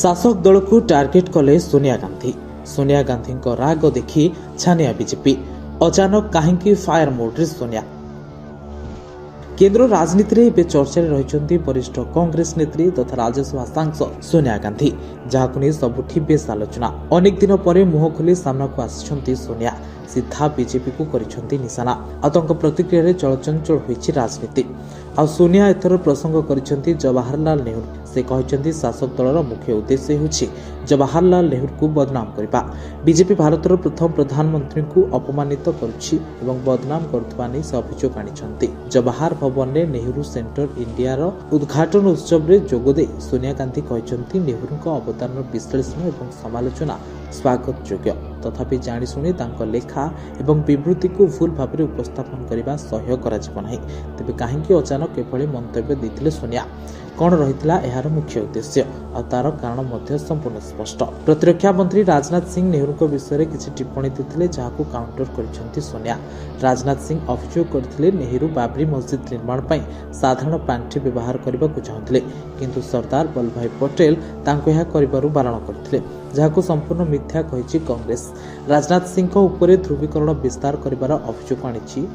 शासक दल को टार्गेट कले सोनिया गांधी राग देखी छानिया बीजेपी। अचानक कहीं फायर मोड्रे सोनिया। केंद्र राजनीति में एवं चर्चा रही वरिष्ठ कांग्रेस नेत्री तथा राज्यसभा सांसद सोनिया गांधी, जहां नहीं सबुठी बेस आलोचना। अनेक दिन पर मुह खोली सामना को आसिछंती सोनिया, सीधा बीजेपी को करिछंती निशाना। आतंक प्रतिक्रिया रे चलचंचल होईछि राजनीति। आ सोनिया एथर प्रसंग करिछंती जवाहरलाल नेहरू। से कहते शासक दलर मुख्य उद्देश्य होछि जवाहरलाल नेहरू को बदनाम करबा। बीजेपी भारतर प्रथम प्रधानमंत्री को अपमानित करुछि एवं बदनाम करथबा नै से अभियोग आनिछंती। जवाहर भवन में नेहरू सेंटर इंडिया रो उद्घाटन उत्सव रे जोगदे सोनिया गांधी कहते नेहरू को अवदान विश्लेषण एवं समालोचना स्वागत योग्य। तथापि जाणीशुणी तांको लेखा एवं विवृत्ति को भूल भाव में उपस्थापन करने सह्य करा तेबे कहीं अचानक एभली मंतव्य देथिले सोनिया। कौन रही यार मुख्य उद्देश्य और तार कारण मध्य संपूर्ण स्पष्ट। प्रतिरक्षा मंत्री राजनाथ सिंह नेहरू विषय किसी टिप्पणी देते जहां काउंटर कर सोनिया। राजनाथ सिंह अभियोग करते नेहरू बाबरी मस्जिद निर्माण पर साधारण पांठि व्यवहार करने को चाहते, किंतु सरदार वल्लभ भाई पटेल तांको यह करिबारु बारण करथिले, जहां संपूर्ण मिथ्या कहिछि कांग्रेस। राजनाथ सिंह ऊपर ध्रुवीकरण विस्तार करिबार अभियोग आनिछि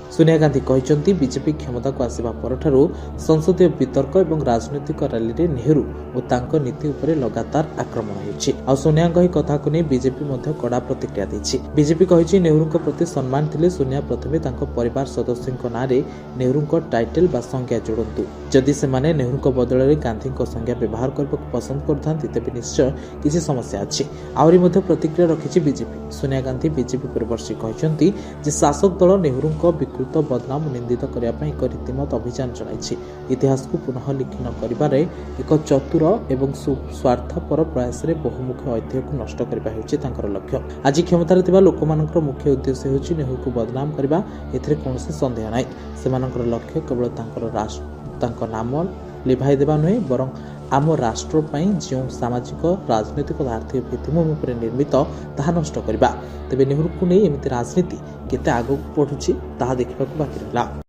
सोनिया गांधी कहते बीजेपी क्षमता को आसिबा परठारु संसदीय वितर्क एवं राजनैतिक रैली रे नेहरू और तांको नीति उपरे लगातार आक्रमण होइछि। आ सोनिया कही कथा को नै बीजेपी मध्ये कड़ा प्रतिक्रिया दैछि। बीजेपी कहिछि नेहरू को प्रति सम्मान थिले सोनिया प्रथमे तांको परिवार सदस्यଙ୍କ नारे नेहरू को टाइटल बा संज्ञा जोड़ंतु। जदि से माने नेहरू को बदल रे गांधी को संज्ञा व्यवहार करबा पसंद करथांती तेबे निश्चय किछि समस्या अछि। आवरी मध्ये प्रतिक्रिया रखिछि बीजेपी। सोनिया गांधी बीजेपी पूर्ववर्षी कहचंती जे शासक दल नेहरू को बदनाम निंदित करने एक रीतिमत अभियान चलाई। इतिहास को पुनः लिखन कर एक चतुर एवं स्वार्थपर प्रयास में बहुमुखी ऐतिह्य को नष्ट करने लक्ष्य। आज क्षमतार लोक मुख्य उद्देश्य होछि नेहरू को बदनाम करने। एथिरे कौनसी संदेह नहीं। से लक्ष्य केवल नाम लिभाई देवा नुहे, बरं आम राष्ट्र जो सामाजिक राजनैतिक आर्थिक भित्तिभूमि पर निर्मित ताहा नष्ट करबा। तेबे नेहरू को नहीं एमती राजनीति केते आगक बढ़ुछि ताहा देखिबाकू बाकी रहिला।